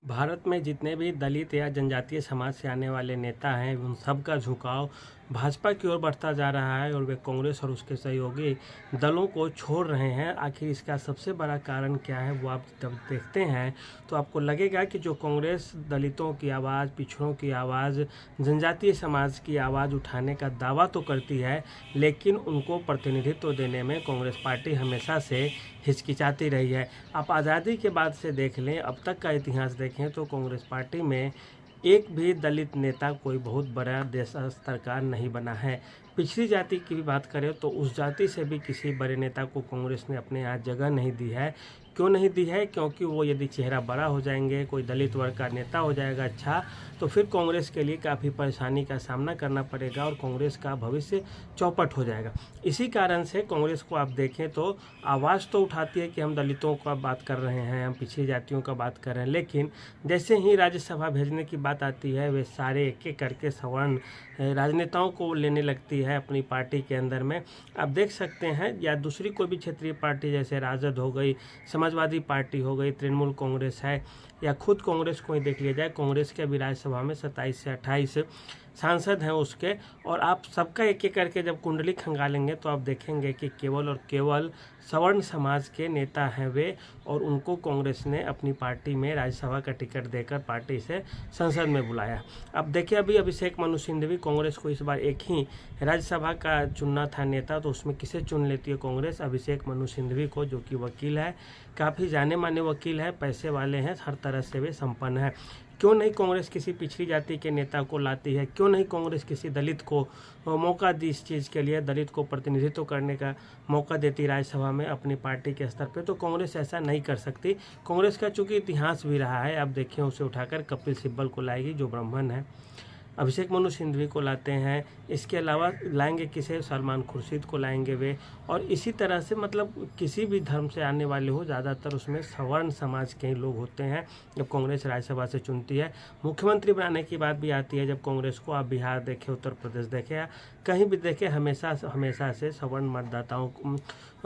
भारत में जितने भी दलित या जनजातीय समाज से आने वाले नेता हैं उन सब का झुकाव भाजपा की ओर बढ़ता जा रहा है और वे कांग्रेस और उसके सहयोगी दलों को छोड़ रहे हैं। आखिर इसका सबसे बड़ा कारण क्या है वो आप जब देखते हैं तो आपको लगेगा कि जो कांग्रेस दलितों की आवाज़, पिछड़ों की आवाज़, जनजातीय समाज की आवाज़ उठाने का दावा तो करती है, लेकिन उनको प्रतिनिधित्व देने में कांग्रेस पार्टी हमेशा से हिचकिचाती रही है। आप आज़ादी के बाद से देख लें, अब तक का इतिहास देखें तो कांग्रेस पार्टी में एक भी दलित नेता कोई बहुत बड़ा देश स्तर का नहीं बना है। पिछड़ी जाति की भी बात करें तो उस जाति से भी किसी बड़े नेता को कांग्रेस ने अपने यहाँ जगह नहीं दी है। क्यों नहीं दी है? क्योंकि वो यदि चेहरा बड़ा हो जाएंगे, कोई दलित वर्ग का नेता हो जाएगा अच्छा, तो फिर कांग्रेस के लिए काफ़ी परेशानी का सामना करना पड़ेगा और कांग्रेस का भविष्य चौपट हो जाएगा। इसी कारण से कांग्रेस को आप देखें तो आवाज़ तो उठाती है कि हम दलितों का बात कर रहे हैं, हम पिछड़ी जातियों का बात कर रहे हैं, लेकिन जैसे ही राज्यसभा भेजने की बात आती है वे सारे एक एक करके सवर्ण राजनेताओं को लेने लगती है अपनी पार्टी के अंदर में। आप देख सकते हैं, या दूसरी कोई भी क्षेत्रीय पार्टी जैसे राजद हो गई, समाजवादी पार्टी हो गई, तृणमूल कांग्रेस है, या खुद कांग्रेस को ही देख लिया जाए, कांग्रेस के अभी राज्यसभा में 27 से 28 सांसद हैं उसके, और आप सबका एक एक करके जब कुंडली खंगालेंगे तो आप देखेंगे कि केवल और केवल सवर्ण समाज के नेता हैं वे, और उनको कांग्रेस ने अपनी पार्टी में राज्यसभा का टिकट देकर पार्टी से संसद में बुलाया। अब देखिए, अभी अभिषेक मनु सिंघवी, कांग्रेस को इस बार एक ही राज्यसभा का चुनना था नेता, तो उसमें किसे चुन लेती है कांग्रेस? अभिषेक मनु सिंघवी को, जो कि वकील है, काफ़ी जाने माने वकील है, पैसे वाले हैं, हर तरह से वे संपन्न है। क्यों नहीं कांग्रेस किसी पिछड़ी जाति के नेता को लाती है? क्यों नहीं कांग्रेस किसी दलित को मौका दी इस चीज़ के लिए, दलित को प्रतिनिधित्व करने का मौका देती राज्यसभा में अपनी पार्टी के स्तर पे? तो कांग्रेस ऐसा नहीं कर सकती। कांग्रेस का चूंकि इतिहास भी रहा है, आप देखिए उसे उठाकर कपिल सिब्बल को लाएगी जो ब्राह्मण है, अभिषेक मनु सिंघवी को लाते हैं, इसके अलावा लाएंगे किसे? सलमान खुर्शीद को लाएंगे वे, और इसी तरह से मतलब किसी भी धर्म से आने वाले हो, ज़्यादातर उसमें सवर्ण समाज के ही लोग होते हैं जब कांग्रेस राज्यसभा से चुनती है। मुख्यमंत्री बनाने की बात भी आती है जब कांग्रेस को, आप बिहार देखें, उत्तर प्रदेश देखें, या कहीं भी देखें, हमेशा से सवर्ण मतदाताओं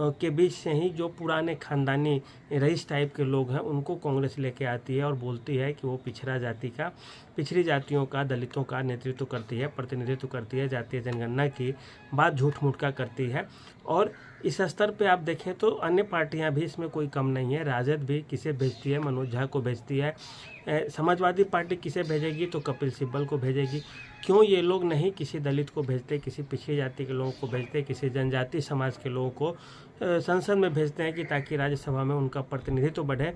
के बीच से ही जो पुराने खानदानी रईस टाइप के लोग हैं उनको कांग्रेस लेके आती है और बोलती है कि वो पिछड़ी जातियों का, दलितों का नेतृत्व करती है, प्रतिनिधित्व करती है, जातीय जनगणना की बात झूठ मूठ का करती है। और इस स्तर पे आप देखें तो अन्य पार्टियां भी इसमें कोई कम नहीं है। राजद भी किसे भेजती है? मनोज झा को भेजती है। समाजवादी पार्टी किसे भेजेगी? तो कपिल सिब्बल को भेजेगी। क्यों ये लोग नहीं किसी दलित को भेजते, किसी पिछड़ी जाति के लोगों को भेजते, किसी जनजातीय समाज के लोगों को संसद में भेजते हैं कि ताकि राज्यसभा में उनका प्रतिनिधित्व बढ़े?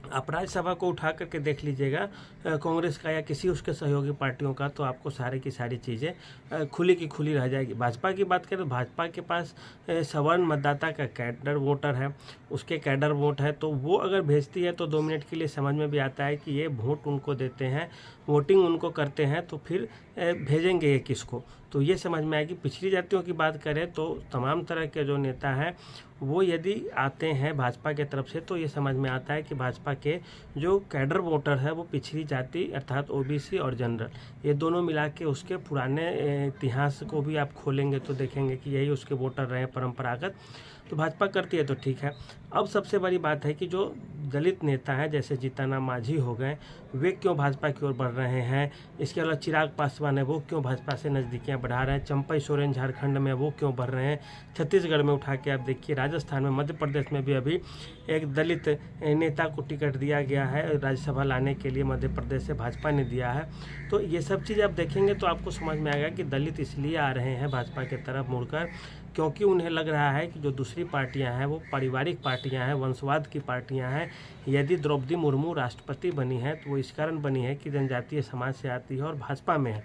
आप राज्यसभा को उठा करके देख लीजिएगा कांग्रेस का या किसी उसके सहयोगी पार्टियों का, तो आपको सारी की सारी चीज़ें खुली की खुली रह जाएगी। भाजपा की बात करें तो भाजपा के पास सवर्ण मतदाता का कैडर वोटर है, उसके कैडर वोट है, तो वो अगर भेजती है तो 2 मिनट के लिए समझ में भी आता है कि ये वोट उनको देते हैं, वोटिंग उनको करते हैं, तो फिर भेजेंगे ये किसको? तो ये समझ में आएगी। पिछड़ी जातियों की बात करें तो तमाम तरह के जो नेता हैं वो यदि आते हैं भाजपा के तरफ से, तो ये समझ में आता है कि भाजपा के जो कैडर वोटर है वो पिछड़ी जाति अर्थात ओबीसी और जनरल, ये दोनों मिला के उसके पुराने इतिहास को भी आप खोलेंगे तो देखेंगे कि यही उसके वोटर रहे परंपरागत। तो भाजपा करती है तो ठीक है। अब सबसे बड़ी बात है कि जो दलित नेता हैं जैसे जीतन मांझी हो गए, वे क्यों भाजपा की ओर बढ़ रहे हैं? इसके अलावा चिराग पासवान है, वो क्यों भाजपा से नज़दीकियाँ बढ़ा रहे हैं? चंपई सोरेन झारखंड में, वो क्यों बढ़ रहे हैं? छत्तीसगढ़ में उठा के आप देखिए, राजस्थान में, मध्य प्रदेश में भी अभी एक दलित नेता को टिकट दिया गया है राज्यसभा लाने के लिए, मध्य प्रदेश से भाजपा ने दिया है। तो ये सब चीज़ आप देखेंगे तो आपको समझ में आएगा कि दलित इसलिए आ रहे हैं भाजपा की तरफ मुड़कर क्योंकि उन्हें लग रहा है कि जो दूसरी पार्टियां हैं वो पारिवारिक पार्टियां हैं, वंशवाद की पार्टियां हैं। यदि द्रौपदी मुर्मू राष्ट्रपति बनी है तो वो इस कारण बनी है कि जनजातीय समाज से आती है और भाजपा में है।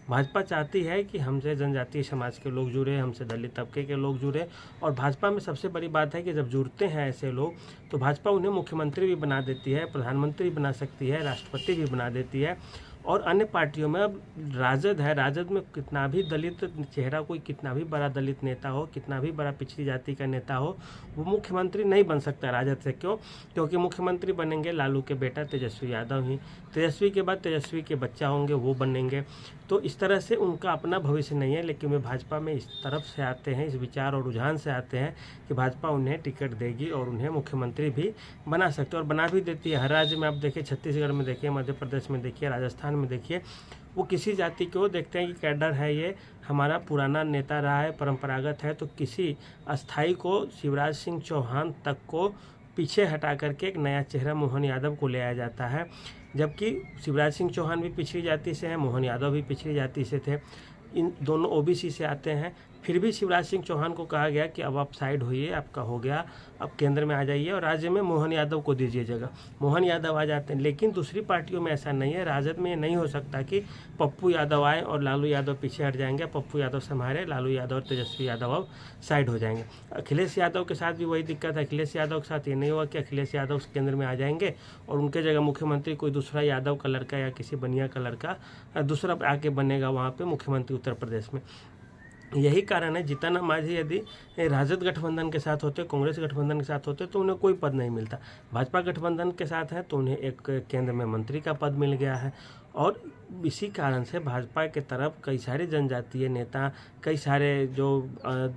भाजपा चाहती है कि हमसे जनजातीय समाज के लोग जुड़े, हमसे दलित तबके के लोग जुड़े, और भाजपा में सबसे बड़ी बात है कि जब जुड़ते हैं ऐसे लोग तो भाजपा उन्हें मुख्यमंत्री भी बना देती है, प्रधानमंत्री बना सकती है, राष्ट्रपति भी बना देती है। और अन्य पार्टियों में अब राजद है, राजद में कितना भी दलित चेहरा, कोई कितना भी बड़ा दलित नेता हो, कितना भी बड़ा पिछड़ी जाति का नेता हो, वो मुख्यमंत्री नहीं बन सकता राजद से। क्यों? क्योंकि मुख्यमंत्री बनेंगे लालू के बेटा तेजस्वी यादव ही, तेजस्वी के बाद तेजस्वी के बच्चा होंगे वो बनेंगे। तो इस तरह से उनका अपना भविष्य नहीं है। लेकिन वे भाजपा में इस तरफ से आते हैं, इस विचार और रुझान से आते हैं कि भाजपा उन्हें टिकट देगी और उन्हें मुख्यमंत्री भी बना सकते हैं, और बना भी देती है। हर राज्य में आप देखिए, छत्तीसगढ़ में देखिए, मध्य प्रदेश में देखिए, राजस्थान में देखिए, वो किसी जाति को देखते हैं कि कैडर है, ये हमारा पुराना नेता रहा है, परंपरागत है, तो किसी अस्थाई को, शिवराज सिंह चौहान तक को पीछे हटा करके एक नया चेहरा मोहन यादव को ले आया जाता है। जबकि शिवराज सिंह चौहान भी पिछड़ी जाति से हैं, मोहन यादव भी पिछड़ी जाति से थे, इन दोनों ओबीसी से आते हैं। फिर भी शिवराज सिंह चौहान को कहा गया कि अब आप साइड होइए, आपका हो गया, अब केंद्र में आ जाइए और राज्य में मोहन यादव को दीजिए जगह। मोहन यादव आ जाते हैं। लेकिन दूसरी पार्टियों में ऐसा नहीं है। राजद में ये नहीं हो सकता कि पप्पू यादव आए और लालू यादव पीछे हट जाएंगे, पप्पू यादव से हमारे लालू यादव और तेजस्वी यादव अब साइड हो जाएंगे। अखिलेश यादव के साथ भी वही दिक्कत है। अखिलेश यादव के साथ ये नहीं हुआ कि अखिलेश यादव केंद्र में आ जाएंगे और उनके जगह मुख्यमंत्री कोई दूसरा यादव का लड़का या किसी बनिया का लड़का दूसरा आके बनेगा वहाँ पे मुख्यमंत्री उत्तर प्रदेश में। यही कारण है, जीतन मांझी यदि राजद गठबंधन के साथ होते, कांग्रेस गठबंधन के साथ होते, तो उन्हें कोई पद नहीं मिलता। भाजपा गठबंधन के साथ है तो उन्हें एक केंद्र में मंत्री का पद मिल गया है। और इसी कारण से भाजपा के तरफ कई सारे जनजातीय नेता, कई सारे जो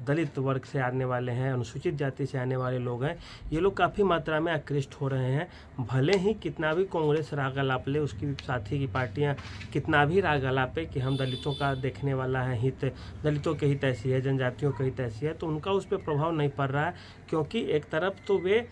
दलित वर्ग से आने वाले हैं, अनुसूचित जाति से आने वाले लोग हैं, ये लोग काफ़ी मात्रा में आकृष्ट हो रहे हैं। भले ही कितना भी कांग्रेस राग अलाप ले, उसकी साथी की पार्टियां कितना भी राग अलापे कि हम दलितों का देखने वाला है हित, दलितों के हित ऐसी है, जनजातियों के हित ऐसी है, तो उनका उस पर प्रभाव नहीं पड़ रहा है। क्योंकि एक तरफ तो वे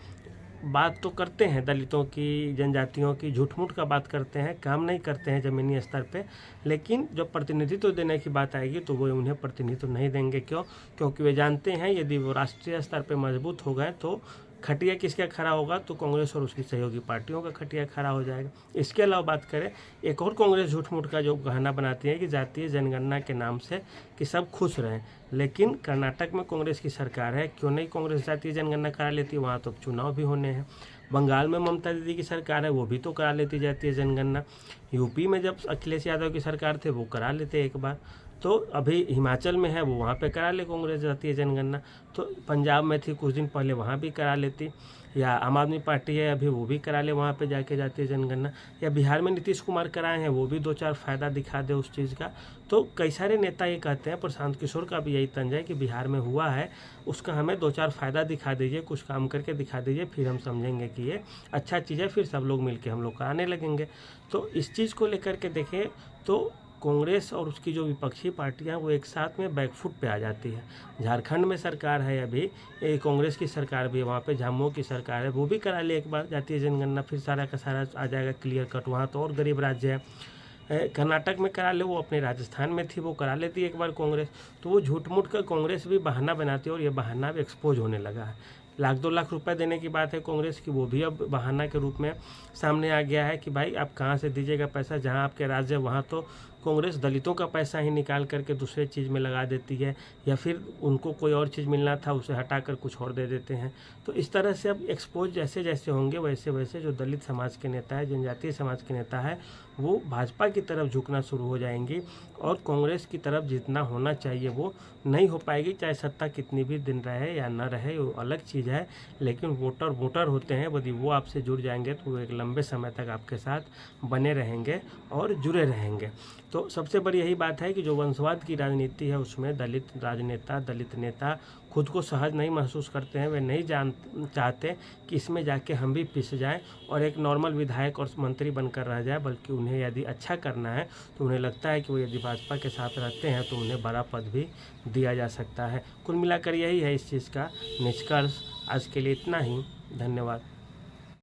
बात तो करते हैं दलितों की, जनजातियों की, झूठ मूठ का बात करते हैं, काम नहीं करते हैं ज़मीनी स्तर पे। लेकिन जब प्रतिनिधित्व देने की बात आएगी तो वो उन्हें प्रतिनिधित्व नहीं देंगे। क्यों? क्योंकि वे जानते हैं यदि वो राष्ट्रीय स्तर पे मजबूत हो गए तो खटिया किसका खड़ा होगा, तो कांग्रेस और उसकी सहयोगी पार्टियों का खटिया खड़ा हो जाएगा। इसके अलावा बात करें, एक और कांग्रेस झूठ मूठ का जो बहाना बनाती है कि जातीय जनगणना के नाम से कि सब खुश रहें। लेकिन कर्नाटक में कांग्रेस की सरकार है, क्यों नहीं कांग्रेस जातीय जनगणना करा लेती? वहाँ तो चुनाव भी होने हैं। बंगाल में ममता दीदी की सरकार है, वो भी तो करा लेती जातीय जनगणना। यूपी में जब अखिलेश यादव की सरकार थे वो करा लेते एक बार। तो अभी हिमाचल में है, वो वहाँ पे करा ले कांग्रेस जातीय जनगणना। तो पंजाब में थी कुछ दिन पहले, वहाँ भी करा लेती। या आम आदमी पार्टी है अभी, वो भी करा ले वहाँ पे जाके जातीय जनगणना। या बिहार में नीतीश कुमार कराए हैं, वो भी 2-4 फ़ायदा दिखा दे उस चीज़ का। तो कई सारे नेता ये कहते हैं, प्रशांत किशोर का भी यही तंज है कि बिहार में हुआ है उसका हमें 2-4 फ़ायदा दिखा दीजिए, कुछ काम करके दिखा दीजिए, फिर हम समझेंगे कि ये अच्छा चीज़ है, फिर सब लोग मिल के हम लोग कराने लगेंगे। तो इस चीज़ को लेकर के देखें तो कांग्रेस और उसकी जो विपक्षी पार्टियां वो एक साथ में बैकफुट पे आ जाती है। झारखंड में सरकार है अभी, कांग्रेस की सरकार भी है, वहाँ पे झामुमो की सरकार है, वो भी करा ले एक बार जातीय जनगणना, फिर सारा का सारा आ जाएगा क्लियर कट। वहाँ तो और गरीब राज्य है। कर्नाटक में करा ले, वो अपने राजस्थान में थी, वो करा लेती एक बार कांग्रेस। तो वो झूठ मूठ का कांग्रेस भी बहाना बनाती है और ये बहाना भी एक्सपोज होने लगा है। 1-2 लाख रुपए देने की बात है कांग्रेस की, वो भी अब बहाना के रूप में सामने आ गया है कि भाई आप कहाँ से दीजिएगा पैसा, जहाँ आपके राज्य वहाँ तो कांग्रेस दलितों का पैसा ही निकाल करके दूसरे चीज़ में लगा देती है, या फिर उनको कोई और चीज़ मिलना था उसे हटाकर कुछ और दे देते हैं। तो इस तरह से अब एक्सपोज जैसे जैसे होंगे वैसे वैसे जो दलित समाज के नेता है, जनजातीय समाज के नेता है, वो भाजपा की तरफ झुकना शुरू हो जाएंगी और कांग्रेस की तरफ जितना होना चाहिए वो नहीं हो पाएगी। चाहे सत्ता कितनी भी दिन रहे या न रहे वो अलग चीज़ है, लेकिन वोटर होते हैं, यदि वो आपसे जुड़ जाएंगे तो वो एक लंबे समय तक आपके साथ बने रहेंगे और जुड़े रहेंगे। तो सबसे बड़ी यही बात है कि जो वंशवाद की राजनीति है उसमें दलित राजनेता, दलित नेता खुद को सहज नहीं महसूस करते हैं। वे नहीं चाहते कि इसमें जाके हम भी पिस जाएं और एक नॉर्मल विधायक और मंत्री बनकर रह जाए, बल्कि उन्हें यदि अच्छा करना है तो उन्हें लगता है कि वो यदि भाजपा के साथ रहते हैं तो उन्हें बड़ा पद भी दिया जा सकता है। कुल मिलाकर यही है इस चीज़ का निष्कर्ष। आज के लिए इतना ही, धन्यवाद।